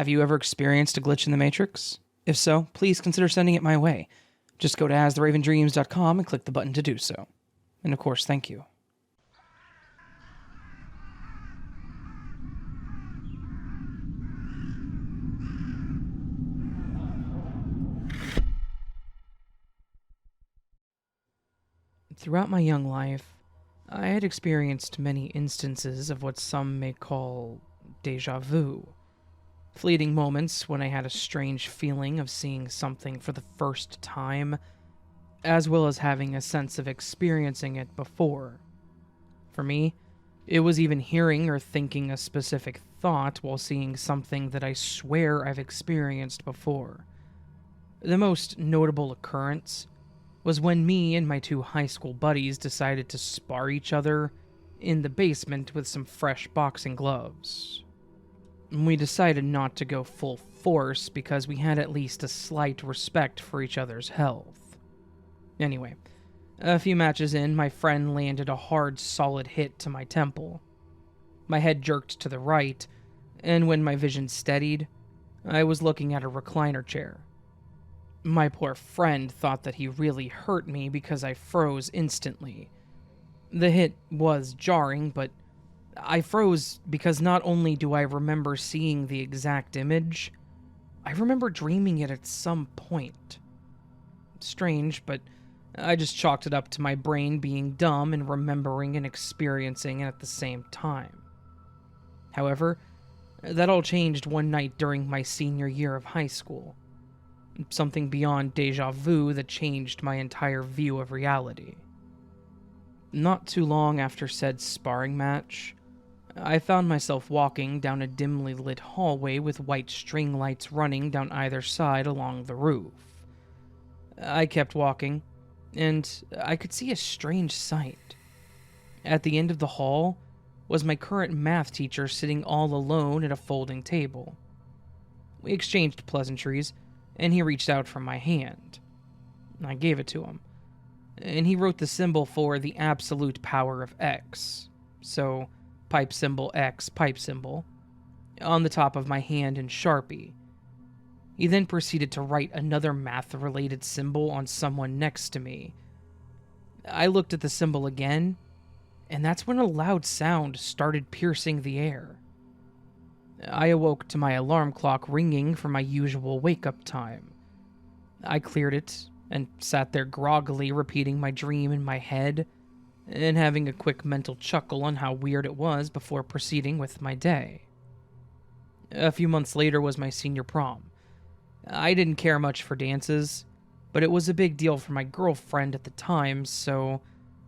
Have you ever experienced a glitch in the Matrix? If so, please consider sending it my way. Just go to astheravendreams.com and click the button to do so. And of course, thank you. Throughout my young life, I had experienced many instances of what some may call déjà vu. Fleeting moments when I had a strange feeling of seeing something for the first time, as well as having a sense of experiencing it before. For me, it was even hearing or thinking a specific thought while seeing something that I swear I've experienced before. The most notable occurrence was when me and my two high school buddies decided to spar each other in the basement with some fresh boxing gloves. We decided not to go full force because we had at least a slight respect for each other's health. Anyway, a few matches in, my friend landed a hard, solid hit to my temple. My head jerked to the right, and when my vision steadied, I was looking at a recliner chair. My poor friend thought that he really hurt me because I froze instantly. The hit was jarring, but I froze because not only do I remember seeing the exact image, I remember dreaming it at some point. Strange, but I just chalked it up to my brain being dumb and remembering and experiencing it at the same time. However, that all changed one night during my senior year of high school. Something beyond déjà vu that changed my entire view of reality. Not too long after said sparring match, I found myself walking down a dimly lit hallway with white string lights running down either side along the roof. I kept walking, and I could see a strange sight. At the end of the hall was my current math teacher sitting all alone at a folding table. We exchanged pleasantries, and he reached out for my hand. I gave it to him, and he wrote the symbol for the absolute power of X, so pipe symbol X, pipe symbol, on the top of my hand in Sharpie. He then proceeded to write another math-related symbol on someone next to me. I looked at the symbol again, and that's when a loud sound started piercing the air. I awoke to my alarm clock ringing for my usual wake-up time. I cleared it and sat there groggily repeating my dream in my head and having a quick mental chuckle on how weird it was before proceeding with my day. A few months later was my senior prom. I didn't care much for dances, but it was a big deal for my girlfriend at the time, so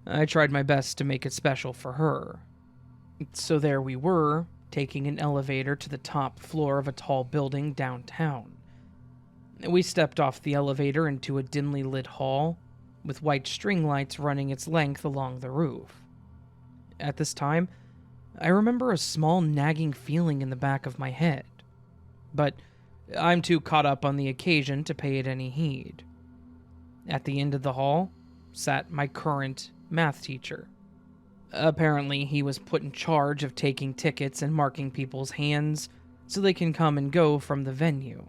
I tried my best to make it special for her. So there we were, taking an elevator to the top floor of a tall building downtown. We stepped off the elevator into a dimly lit hall, with white string lights running its length along the roof. At this time, I remember a small nagging feeling in the back of my head, but I'm too caught up on the occasion to pay it any heed. At the end of the hall sat my current math teacher. Apparently, he was put in charge of taking tickets and marking people's hands so they can come and go from the venue.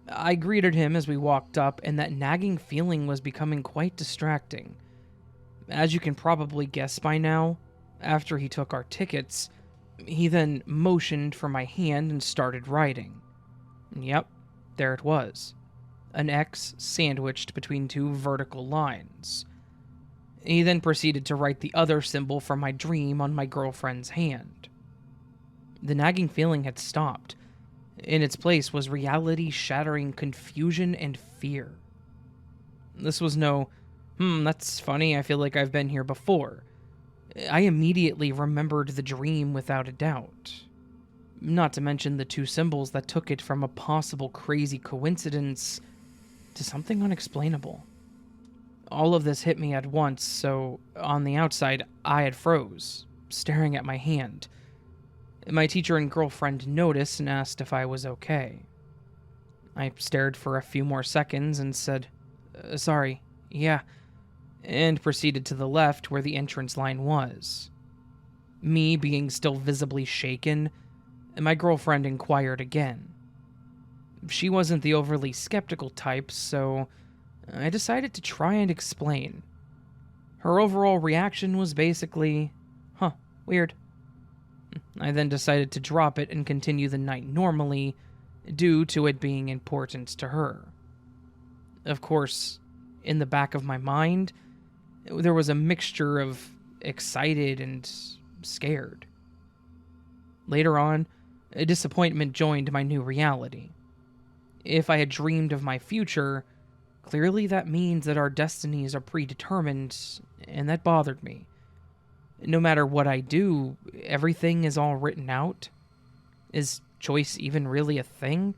I greeted him as we walked up, and that nagging feeling was becoming quite distracting. As you can probably guess by now, after he took our tickets, he then motioned for my hand and started writing. Yep, there it was. An X sandwiched between two vertical lines. He then proceeded to write the other symbol for my dream on my girlfriend's hand. The nagging feeling had stopped. In its place was reality-shattering confusion and fear. This was no, that's funny, I feel like I've been here before. I immediately remembered the dream without a doubt. Not to mention the two symbols that took it from a possible crazy coincidence to something unexplainable. All of this hit me at once, so on the outside, I had froze, staring at my hand. My teacher and girlfriend noticed and asked if I was okay. I stared for a few more seconds and said, sorry, yeah, and proceeded to the left where the entrance line was. Me being still visibly shaken, my girlfriend inquired again. She wasn't the overly skeptical type, so I decided to try and explain. Her overall reaction was basically, huh, weird. I then decided to drop it and continue the night normally, due to it being important to her. Of course, in the back of my mind, there was a mixture of excited and scared. Later on, a disappointment joined my new reality. If I had dreamed of my future, clearly that means that our destinies are predetermined, and that bothered me. No matter what I do, everything is all written out. Is choice even really a thing?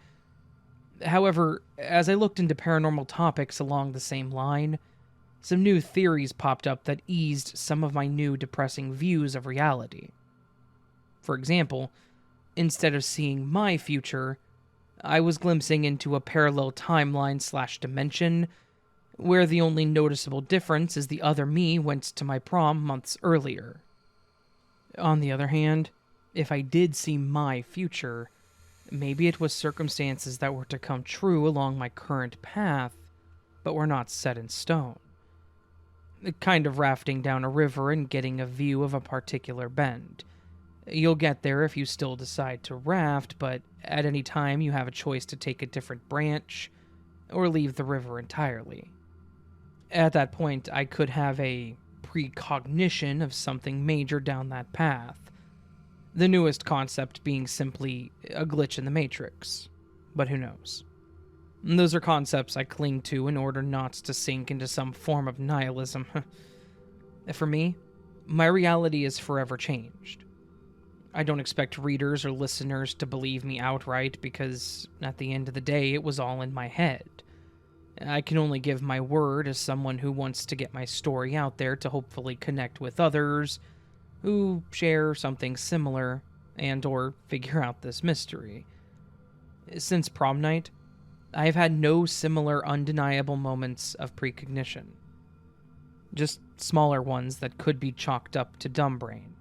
However, as I looked into paranormal topics along the same line, some new theories popped up that eased some of my new depressing views of reality. For example, instead of seeing my future, I was glimpsing into a parallel timeline/dimension where the only noticeable difference is the other me went to my prom months earlier. On the other hand, if I did see my future, maybe it was circumstances that were to come true along my current path, but were not set in stone. Kind of rafting down a river and getting a view of a particular bend. You'll get there if you still decide to raft, but at any time you have a choice to take a different branch or leave the river entirely. At that point, I could have a precognition of something major down that path, the newest concept being simply a glitch in the Matrix, but who knows. Those are concepts I cling to in order not to sink into some form of nihilism. For me, my reality is forever changed. I don't expect readers or listeners to believe me outright because, at the end of the day, it was all in my head. I can only give my word as someone who wants to get my story out there to hopefully connect with others who share something similar and or figure out this mystery. Since prom night, I have had no similar undeniable moments of precognition. Just smaller ones that could be chalked up to dumb brain.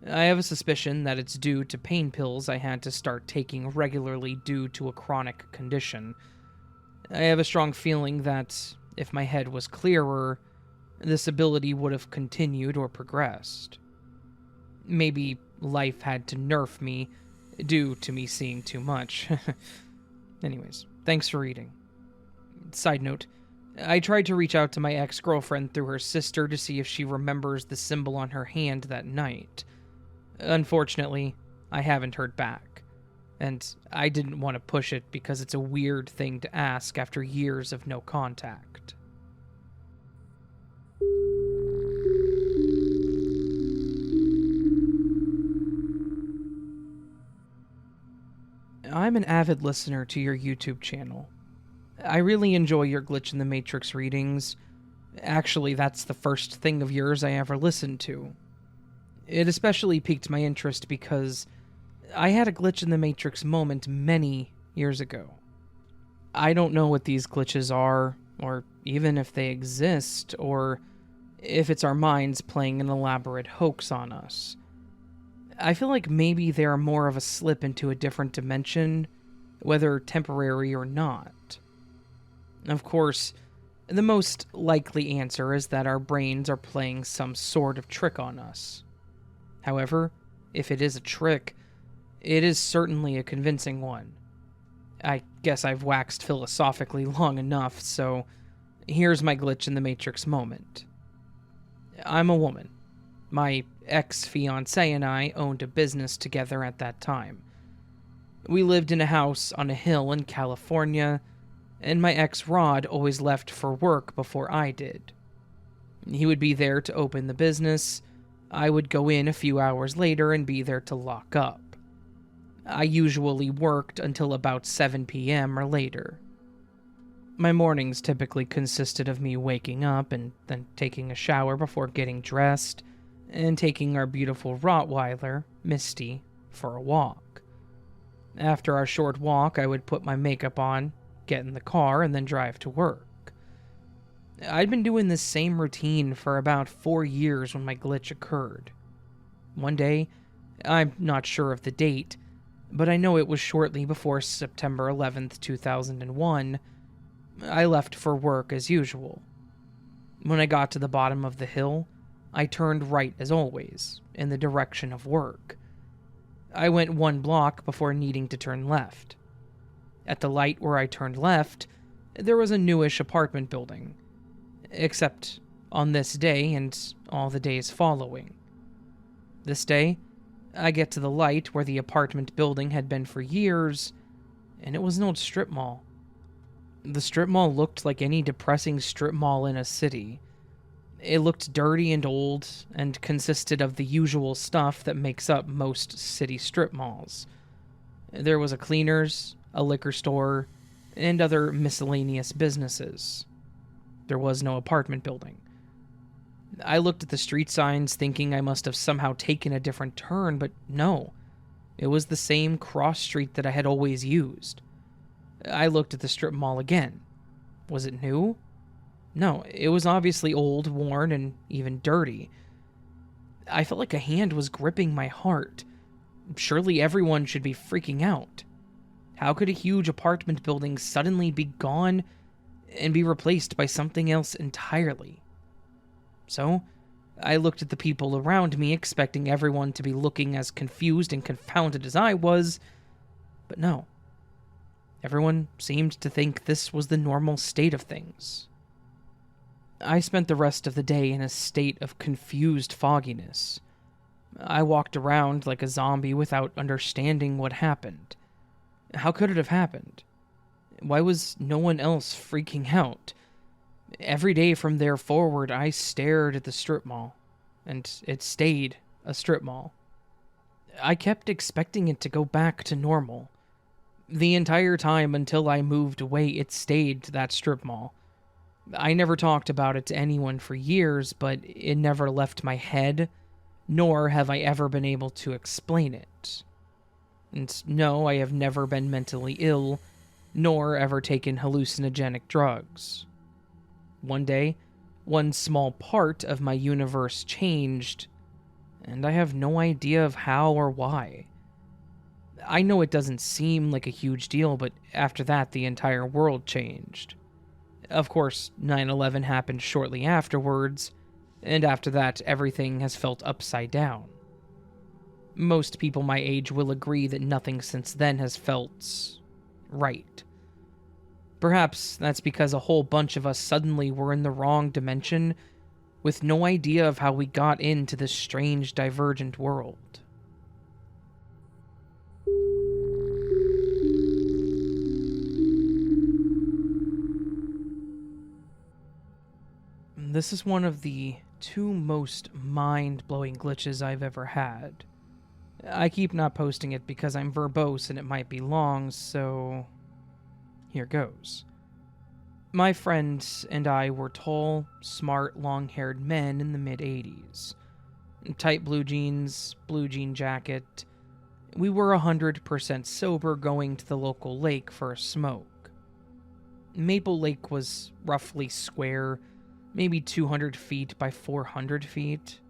I have a suspicion that it's due to pain pills I had to start taking regularly due to a chronic condition. I have a strong feeling that if my head was clearer, this ability would have continued or progressed. Maybe life had to nerf me due to me seeing too much. Anyways, thanks for reading. Side note, I tried to reach out to my ex-girlfriend through her sister to see if she remembers the symbol on her hand that night. Unfortunately, I haven't heard back, and I didn't want to push it because it's a weird thing to ask after years of no contact. I'm an avid listener to your YouTube channel. I really enjoy your Glitch in the Matrix readings. Actually, that's the first thing of yours I ever listened to. It especially piqued my interest because I had a Glitch in the Matrix moment many years ago. I don't know what these glitches are, or even if they exist, or if it's our minds playing an elaborate hoax on us. I feel like maybe they are more of a slip into a different dimension, whether temporary or not. Of course, the most likely answer is that our brains are playing some sort of trick on us. However, if it is a trick, it is certainly a convincing one. I guess I've waxed philosophically long enough, so here's my Glitch in the Matrix moment. I'm a woman. My ex-fiancé and I owned a business together at that time. We lived in a house on a hill in California, and my ex Rod always left for work before I did. He would be there to open the business. I would go in a few hours later and be there to lock up. I usually worked until about 7 p.m. or later. My mornings typically consisted of me waking up and then taking a shower before getting dressed and taking our beautiful Rottweiler, Misty, for a walk. After our short walk, I would put my makeup on, get in the car, and then drive to work. I'd been doing this same routine for about 4 years when my glitch occurred. One day, I'm not sure of the date, but I know it was shortly before September 11th, 2001. I left for work as usual. When I got to the bottom of the hill, I turned right as always, in the direction of work. I went 1 block before needing to turn left. At the light where I turned left, there was a newish apartment building, except on this day and all the days following. This day, I get to the light where the apartment building had been for years, and it was an old strip mall. The strip mall looked like any depressing strip mall in a city. It looked dirty and old, and consisted of the usual stuff that makes up most city strip malls. There was a cleaners, a liquor store, and other miscellaneous businesses. There was no apartment building. I looked at the street signs thinking I must have somehow taken a different turn, but no. It was the same cross street that I had always used. I looked at the strip mall again. Was it new? No, it was obviously old, worn, and even dirty. I felt like a hand was gripping my heart. Surely everyone should be freaking out. How could a huge apartment building suddenly be gone and be replaced by something else entirely? So, I looked at the people around me, expecting everyone to be looking as confused and confounded as I was, but no. Everyone seemed to think this was the normal state of things. I spent the rest of the day in a state of confused fogginess. I walked around like a zombie without understanding what happened. How could it have happened? Why was no one else freaking out? Every day from there forward, I stared at the strip mall, and it stayed a strip mall. I kept expecting it to go back to normal. The entire time until I moved away, it stayed that strip mall. I never talked about it to anyone for years, but it never left my head, nor have I ever been able to explain it. And no, I have never been mentally ill, nor ever taken hallucinogenic drugs. One day, one small part of my universe changed, and I have no idea of how or why. I know it doesn't seem like a huge deal, but after that, the entire world changed. Of course, 9/11 happened shortly afterwards, and after that, everything has felt upside down. Most people my age will agree that nothing since then has felt right. Perhaps that's because a whole bunch of us suddenly were in the wrong dimension, with no idea of how we got into this strange divergent world. This is one of the 2 most mind-blowing glitches I've ever had. I keep not posting it because I'm verbose and it might be long, so here goes. My friend and I were tall, smart, long-haired men in the mid-80s. Tight blue jeans, blue jean jacket. We were 100% sober going to the local lake for a smoke. Maple Lake was roughly square, maybe 200 feet by 400 feet.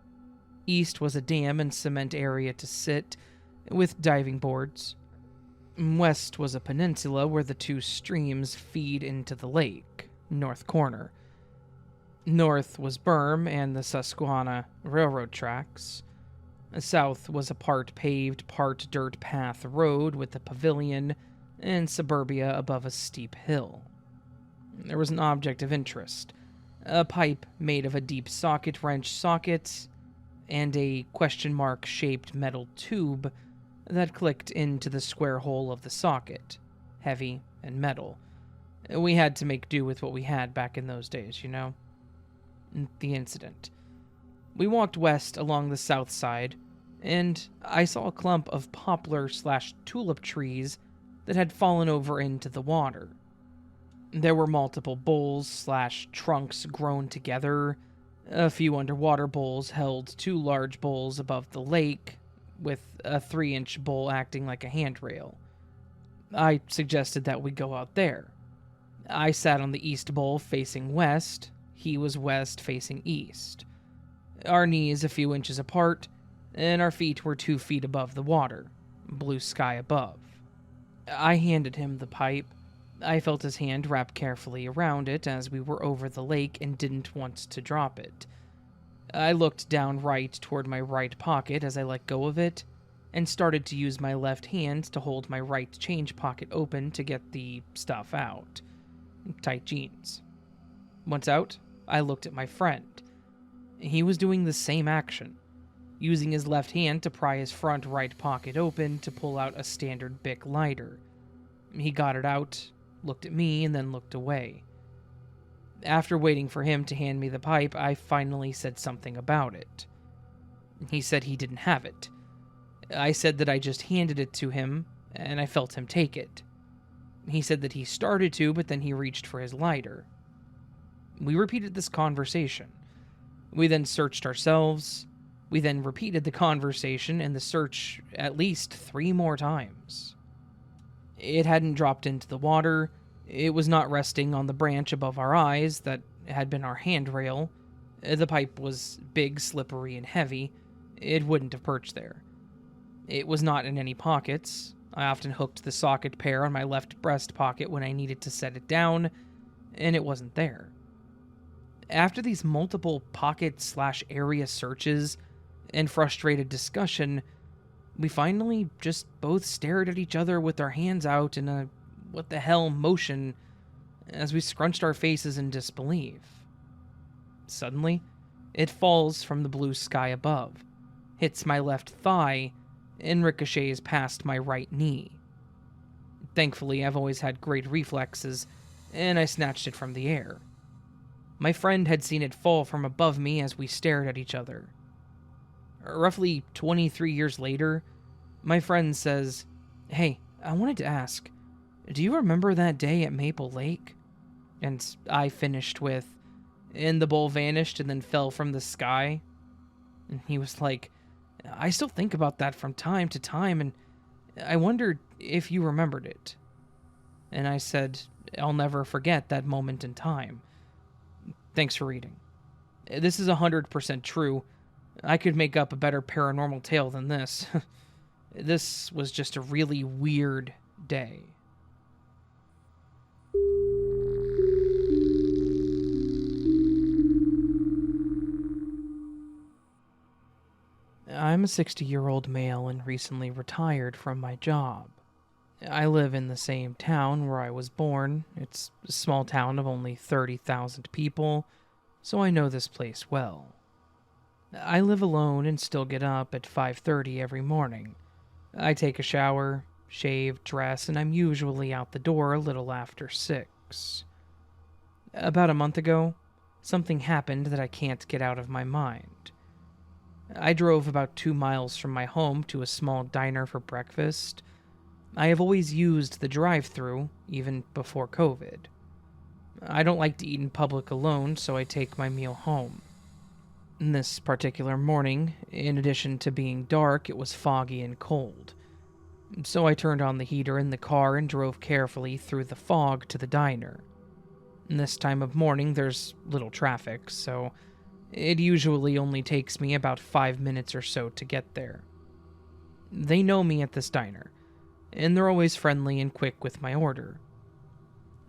East was a dam and cement area to sit, with diving boards. West was a peninsula where the 2 streams feed into the lake, north corner. North was berm and the Susquehanna railroad tracks. South was a part paved, part dirt path road with a pavilion and suburbia above a steep hill. There was an object of interest, a pipe made of a deep socket wrench socket, and a question mark-shaped metal tube that clicked into the square hole of the socket, heavy and metal. We had to make do with what we had back in those days, you know? The incident. We walked west along the south side, and I saw a clump of poplar/tulip trees that had fallen over into the water. There were multiple bowls/trunks grown together. A few underwater bowls held 2 large bowls above the lake, with a 3-inch bowl acting like a handrail. I suggested that we go out there. I sat on the east bowl facing west. He was west facing east. Our knees a few inches apart, and our feet were 2 feet above the water, blue sky above. I handed him the pipe. I felt his hand wrap carefully around it as we were over the lake and didn't want to drop it. I looked down right toward my right pocket as I let go of it, and started to use my left hand to hold my right change pocket open to get the stuff out. Tight jeans. Once out, I looked at my friend. He was doing the same action, using his left hand to pry his front right pocket open to pull out a standard Bic lighter. He got it out, looked at me, and then looked away. After waiting for him to hand me the pipe, I finally said something about it. He said he didn't have it. I said that I just handed it to him, and I felt him take it. He said that he started to, but then he reached for his lighter. We repeated this conversation. We then searched ourselves. We then repeated the conversation and the search at least 3 more times. It hadn't dropped into the water. It was not resting on the branch above our eyes that had been our handrail. The pipe was big, slippery, and heavy. It wouldn't have perched there. It was not in any pockets. I often hooked the socket pair on my left breast pocket when I needed to set it down, and it wasn't there. After these multiple pocket/area searches and frustrated discussion, we finally just both stared at each other with our hands out in a what the hell motion as we scrunched our faces in disbelief. Suddenly, it falls from the blue sky above, hits my left thigh, and ricochets past my right knee. Thankfully, I've always had great reflexes, and I snatched it from the air. My friend had seen it fall from above me as we stared at each other. Roughly 23 years later, my friend says, "Hey, I wanted to ask, do you remember that day at Maple Lake?" And I finished with, "And the bowl vanished and then fell from the sky?" And he was like, "I still think about that from time to time, and I wondered if you remembered it." And I said, "I'll never forget that moment in time. Thanks for reading. This is 100% true. I could make up a better paranormal tale than this. This was just a really weird day." I'm a 60-year-old male and recently retired from my job. I live in the same town where I was born. It's a small town of only 30,000 people, so I know this place well. I live alone and still get up at 5:30 every morning. I take a shower, shave, dress, and I'm usually out the door a little after 6. About a month ago, something happened that I can't get out of my mind. I drove about 2 miles from my home to a small diner for breakfast. I have always used the drive-thru, even before COVID. I don't like to eat in public alone, so I take my meal home. This particular morning, in addition to being dark, it was foggy and cold. So I turned on the heater in the car and drove carefully through the fog to the diner. This time of morning, there's little traffic, so it usually only takes me about 5 minutes or so to get there. They know me at this diner, and they're always friendly and quick with my order.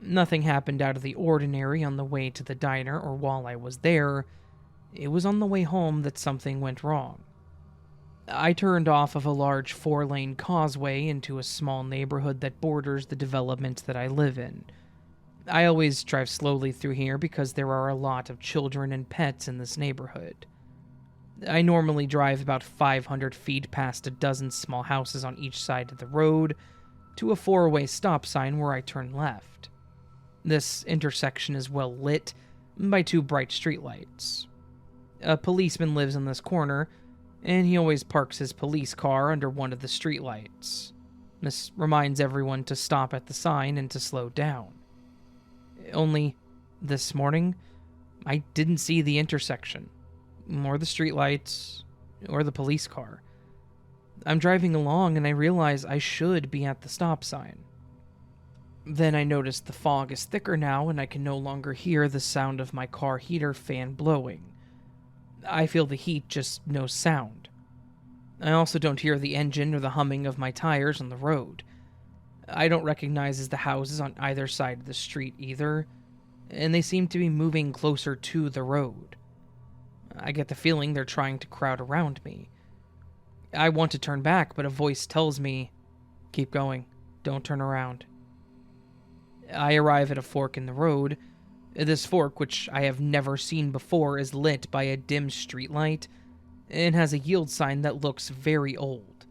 Nothing happened out of the ordinary on the way to the diner or while I was there. It was on the way home that something went wrong. I turned off of a large 4-lane causeway into a small neighborhood that borders the development that I live in. I always drive slowly through here because there are a lot of children and pets in this neighborhood. I normally drive about 500 feet past a dozen small houses on each side of the road to a 4-way stop sign where I turn left. This intersection is well lit by 2 bright streetlights. A policeman lives in this corner, and he always parks his police car under one of the streetlights. This reminds everyone to stop at the sign and to slow down. Only, this morning, I didn't see the intersection, or the streetlights, or the police car. I'm driving along and I realize I should be at the stop sign. Then I notice the fog is thicker now and I can no longer hear the sound of my car heater fan blowing. I feel the heat, just no sound. I also don't hear the engine or the humming of my tires on the road. I don't recognize the houses on either side of the street either, and they seem to be moving closer to the road. I get the feeling they're trying to crowd around me. I want to turn back, but a voice tells me, "Keep going, don't turn around." I arrive at a fork in the road. This fork, which I have never seen before, is lit by a dim streetlight and has a yield sign that looks very old.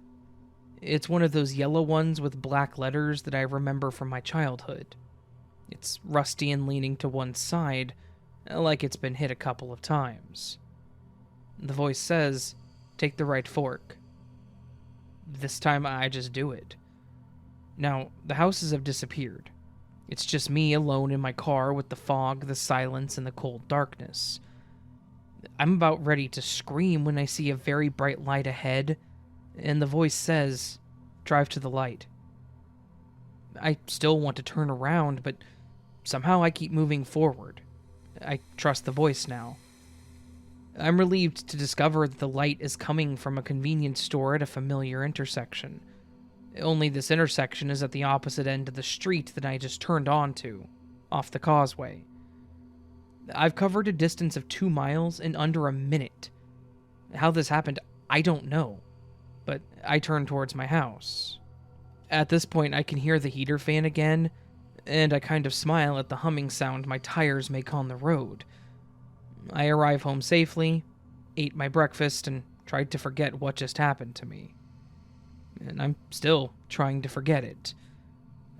It's one of those yellow ones with black letters that I remember from my childhood. It's rusty and leaning to one side, like it's been hit a couple of times. The voice says, "Take the right fork." This time I just do it. Now, the houses have disappeared. It's just me alone in my car with the fog, the silence, and the cold darkness. I'm about ready to scream when I see a very bright light ahead, and the voice says, "Drive to the light." I still want to turn around, but somehow I keep moving forward. I trust the voice now. I'm relieved to discover that the light is coming from a convenience store at a familiar intersection. Only this intersection is at the opposite end of the street that I just turned onto, off the causeway. I've covered a distance of 2 miles in under a minute. How this happened, I don't know, but I turn towards my house. At this point, I can hear the heater fan again, and I kind of smile at the humming sound my tires make on the road. I arrive home safely, ate my breakfast, and tried to forget what just happened to me. And I'm still trying to forget it,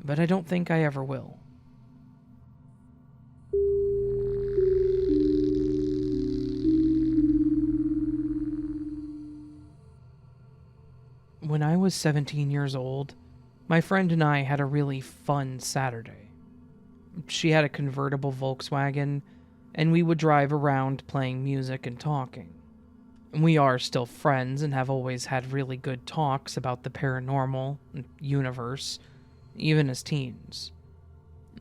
but I don't think I ever will. When I was 17 years old, my friend and I had a really fun Saturday. She had a convertible Volkswagen, and we would drive around playing music and talking. We are still friends and have always had really good talks about the paranormal and universe, even as teens.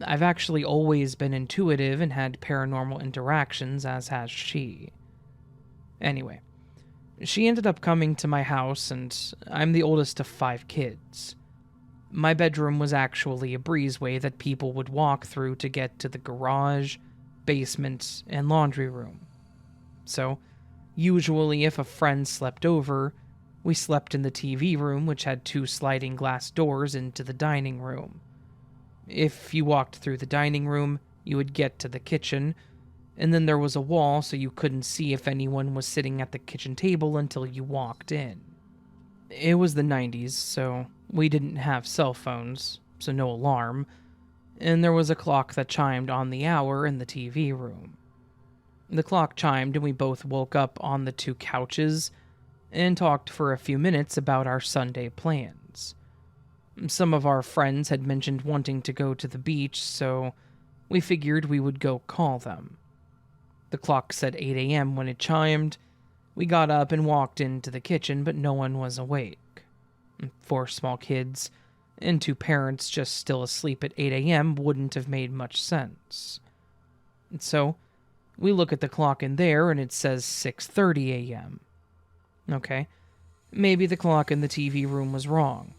I've actually always been intuitive and had paranormal interactions, as has she. Anyway, she ended up coming to my house, and I'm the oldest of 5 kids. My bedroom was actually a breezeway that people would walk through to get to the garage, basement, and laundry room. So, usually if a friend slept over, we slept in the TV room, which had 2 sliding glass doors into the dining room. If you walked through the dining room, you would get to the kitchen, and then there was a wall so you couldn't see if anyone was sitting at the kitchen table until you walked in. It was the 90s, so we didn't have cell phones, so no alarm, and there was a clock that chimed on the hour in the TV room. The clock chimed and we both woke up on the 2 couches and talked for a few minutes about our Sunday plans. Some of our friends had mentioned wanting to go to the beach, so we figured we would go call them. The clock said 8 a.m. when it chimed. We got up and walked into the kitchen, but no one was awake. 4 small kids and 2 parents just still asleep at 8 a.m. wouldn't have made much sense. So, we look at the clock in there and it says 6:30 a.m. Okay, maybe the clock in the TV room was wrong.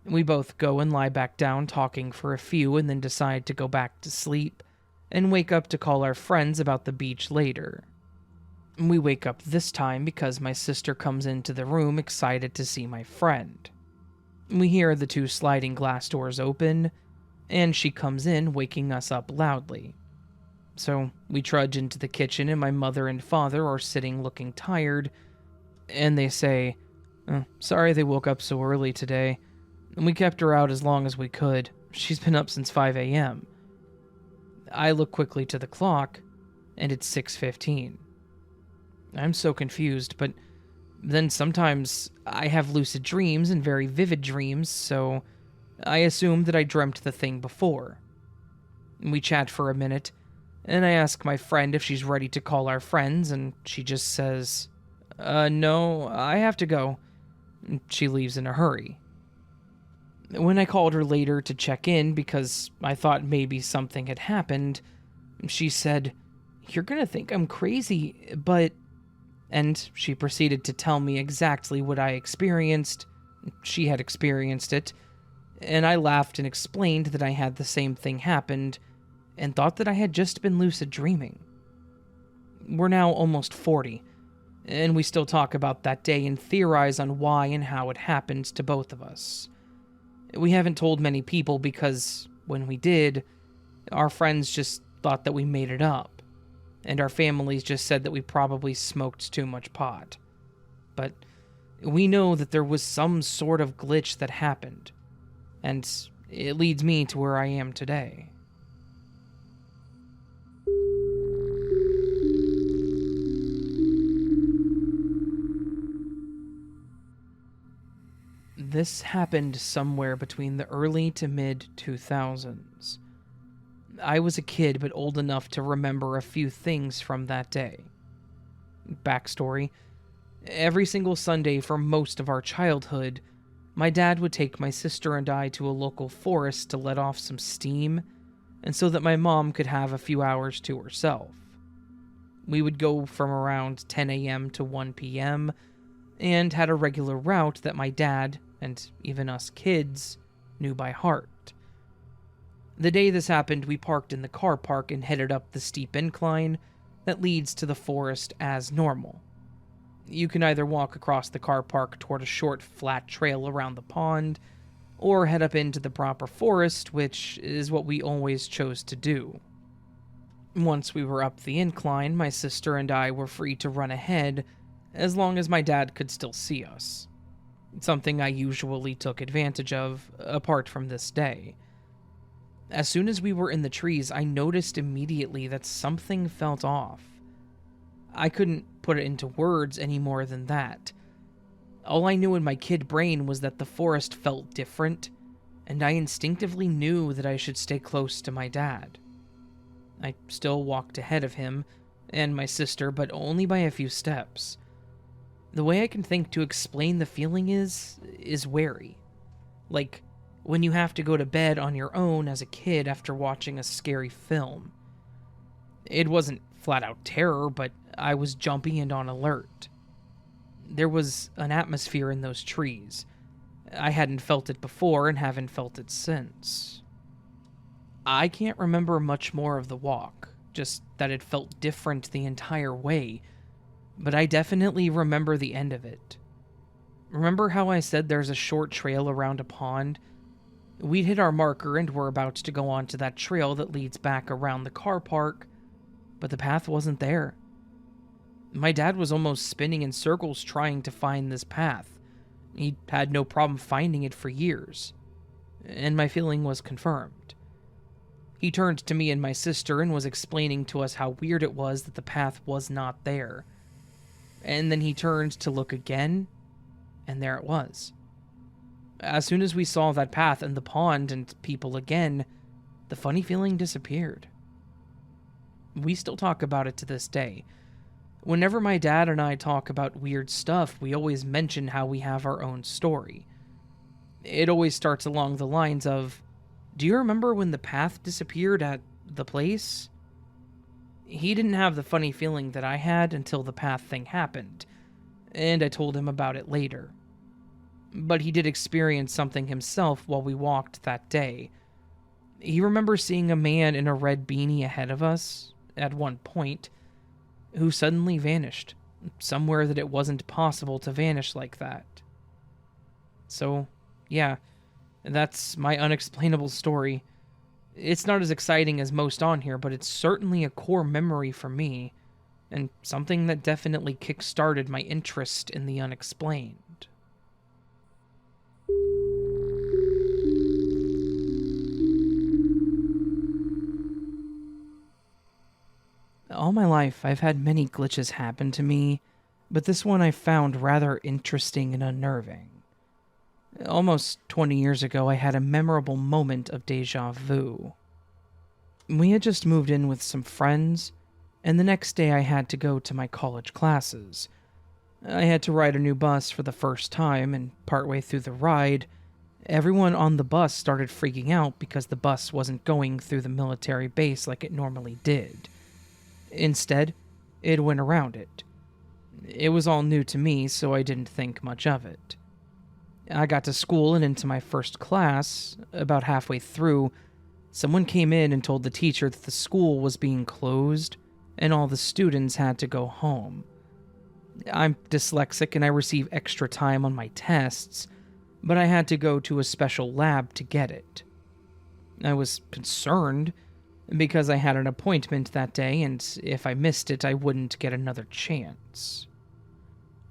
We both go and lie back down talking for a few and then decide to go back to sleep and wake up to call our friends about the beach later. We wake up this time because my sister comes into the room excited to see my friend. We hear the 2 sliding glass doors open, and she comes in, waking us up loudly. So we trudge into the kitchen, and my mother and father are sitting looking tired, and they say, "Sorry they woke up so early today. We kept her out as long as we could. She's been up since 5 a.m. I look quickly to the clock, and it's 6:15. I'm so confused, but then sometimes I have lucid dreams and very vivid dreams, so I assume that I dreamt the thing before. We chat for a minute, and I ask my friend if she's ready to call our friends, and she just says, "No, I have to go." She leaves in a hurry. When I called her later to check in because I thought maybe something had happened, she said, "You're gonna think I'm crazy, but..." And she proceeded to tell me exactly what I experienced. She had experienced it, and I laughed and explained that I had the same thing happened and thought that I had just been lucid dreaming. We're now almost 40, and we still talk about that day and theorize on why and how it happened to both of us. We haven't told many people because, when we did, our friends just thought that we made it up, and our families just said that we probably smoked too much pot. But we know that there was some sort of glitch that happened, and it leads me to where I am today. This happened somewhere between the early to mid 2000s. I was a kid, but old enough to remember a few things from that day. Backstory: every single Sunday for most of our childhood, my dad would take my sister and I to a local forest to let off some steam, and so that my mom could have a few hours to herself. We would go from around 10 a.m. to 1 p.m., and had a regular route that my dad, and even us kids, knew by heart. The day this happened, we parked in the car park and headed up the steep incline that leads to the forest as normal. You can either walk across the car park toward a short, flat trail around the pond, or head up into the proper forest, which is what we always chose to do. Once we were up the incline, my sister and I were free to run ahead, as long as my dad could still see us. Something I usually took advantage of, apart from this day. As soon as we were in the trees, I noticed immediately that something felt off. I couldn't put it into words any more than that. All I knew in my kid brain was that the forest felt different, and I instinctively knew that I should stay close to my dad. I still walked ahead of him, and my sister, but only by a few steps. The way I can think to explain the feeling is wary. Like when you have to go to bed on your own as a kid after watching a scary film. It wasn't flat-out terror, but I was jumpy and on alert. There was an atmosphere in those trees. I hadn't felt it before and haven't felt it since. I can't remember much more of the walk, just that it felt different the entire way, but I definitely remember the end of it. Remember how I said there's a short trail around a pond? We'd hit our marker and were about to go onto that trail that leads back around the car park, but the path wasn't there. My dad was almost spinning in circles trying to find this path. He'd had no problem finding it for years, and my feeling was confirmed. He turned to me and my sister and was explaining to us how weird it was that the path was not there. And then he turned to look again, and there it was. As soon as we saw that path and the pond and people again, the funny feeling disappeared. We still talk about it to this day. Whenever my dad and I talk about weird stuff, we always mention how we have our own story. It always starts along the lines of, "Do you remember when the path disappeared at the place?" He didn't have the funny feeling that I had until the path thing happened, and I told him about it later. But he did experience something himself while we walked that day. He remembers seeing a man in a red beanie ahead of us, at one point, who suddenly vanished, somewhere that it wasn't possible to vanish like that. So, yeah, that's my unexplainable story. It's not as exciting as most on here, but it's certainly a core memory for me, and something that definitely kick-started my interest in the unexplained. All my life, I've had many glitches happen to me, but this one I found rather interesting and unnerving. Almost 20 years ago, I had a memorable moment of déjà vu. We had just moved in with some friends, and the next day I had to go to my college classes. I had to ride a new bus for the first time, and partway through the ride, everyone on the bus started freaking out because the bus wasn't going through the military base like it normally did. Instead, it went around it. It was all new to me, so I didn't think much of it. I got to school and into my first class. About halfway through, someone came in and told the teacher that the school was being closed and all the students had to go home. I'm dyslexic and I receive extra time on my tests, but I had to go to a special lab to get it. I was concerned because I had an appointment that day, and if I missed it, I wouldn't get another chance.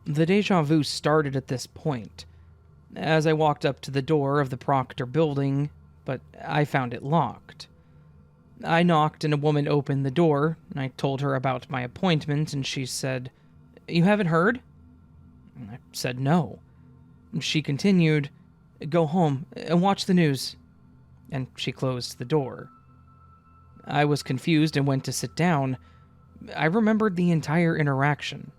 The deja vu started at this point, as I walked up to the door of the Proctor building, but I found it locked. I knocked and a woman opened the door, and I told her about my appointment, and she said, "You haven't heard?" And I said no. She continued, "Go home and watch the news," and she closed the door. I was confused and went to sit down. I remembered the entire interaction,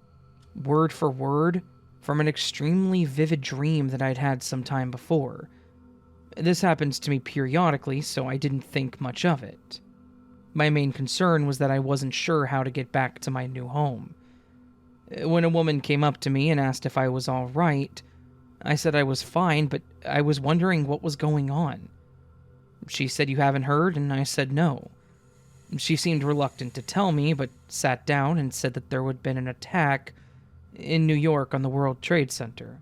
word for word, from an extremely vivid dream that I'd had some time before. This happens to me periodically, so I didn't think much of it. My main concern was that I wasn't sure how to get back to my new home. When a woman came up to me and asked if I was all right, I said I was fine, but I was wondering what was going on. She said, "You haven't heard?" And I said no. She seemed reluctant to tell me, but sat down and said that there had been an attack in New York on the World Trade Center.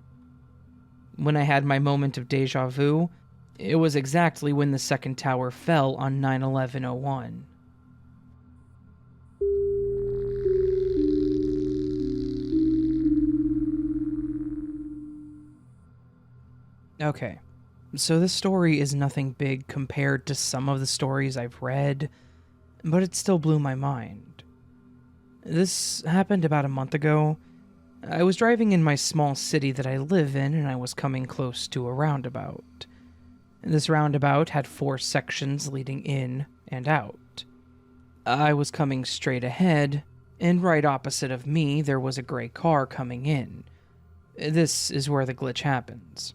When I had my moment of deja vu, it was exactly when the second tower fell on 9/11/01. Okay, so this story is nothing big compared to some of the stories I've read, but it still blew my mind. This happened about a month ago. I was driving in my small city that I live in, and I was coming close to a roundabout. This roundabout had 4 sections leading in and out. I was coming straight ahead, and right opposite of me there was a gray car coming in. This is where the glitch happens.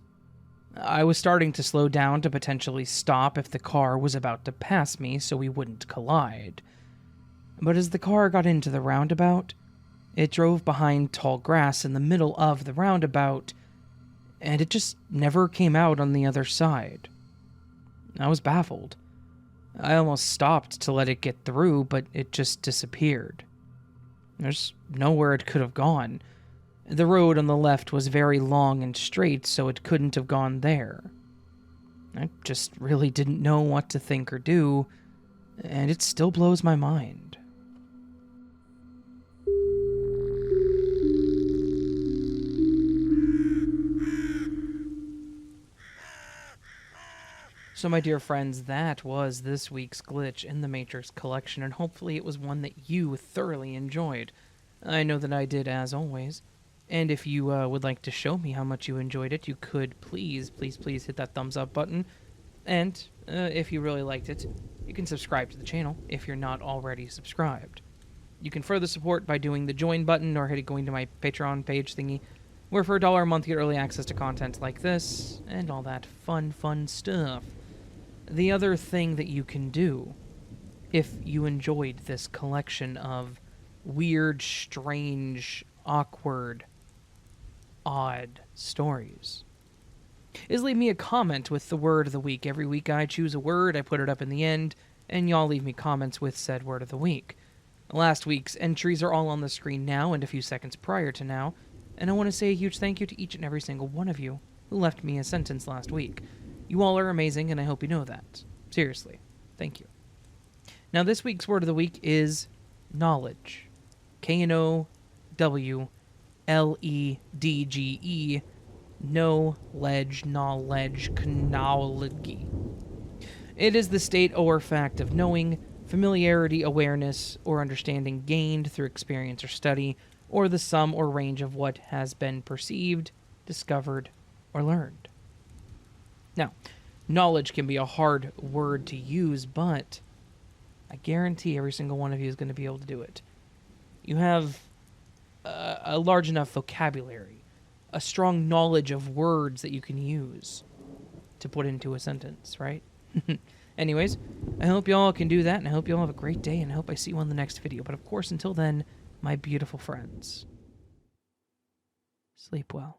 I was starting to slow down to potentially stop if the car was about to pass me so we wouldn't collide. But as the car got into the roundabout, it drove behind tall grass in the middle of the roundabout, and it just never came out on the other side. I was baffled. I almost stopped to let it get through, but it just disappeared. There's nowhere it could have gone. The road on the left was very long and straight, so it couldn't have gone there. I just really didn't know what to think or do, and it still blows my mind. So my dear friends, that was this week's glitch in the Matrix collection, and hopefully it was one that you thoroughly enjoyed. I know that I did, as always. And if you would like to show me how much you enjoyed it, you could please hit that thumbs up button. And if you really liked it, you can subscribe to the channel if you're not already subscribed. You can further support by doing the join button or going to my Patreon page thingy, where for $1 a month you get early access to content like this and all that fun stuff. The other thing that you can do, if you enjoyed this collection of weird, strange, awkward, odd stories, is leave me a comment with the word of the week. Every week I choose a word, I put it up in the end, and y'all leave me comments with said word of the week. Last week's entries are all on the screen now and a few seconds prior to now, and I want to say a huge thank you to each and every single one of you who left me a sentence last week. You all are amazing, and I hope you know that. Seriously, thank you. Now this week's word of the week is knowledge. Knowledge. Knowledge, knowledge. It is the state or fact of knowing, familiarity, awareness, or understanding gained through experience or study, or the sum or range of what has been perceived, discovered, or learned. Now, knowledge can be a hard word to use, but I guarantee every single one of you is going to be able to do it. You have a large enough vocabulary, a strong knowledge of words that you can use to put into a sentence, right? Anyways, I hope y'all can do that, and I hope y'all have a great day, and I hope I see you on the next video. But of course, until then, my beautiful friends, Sleep well.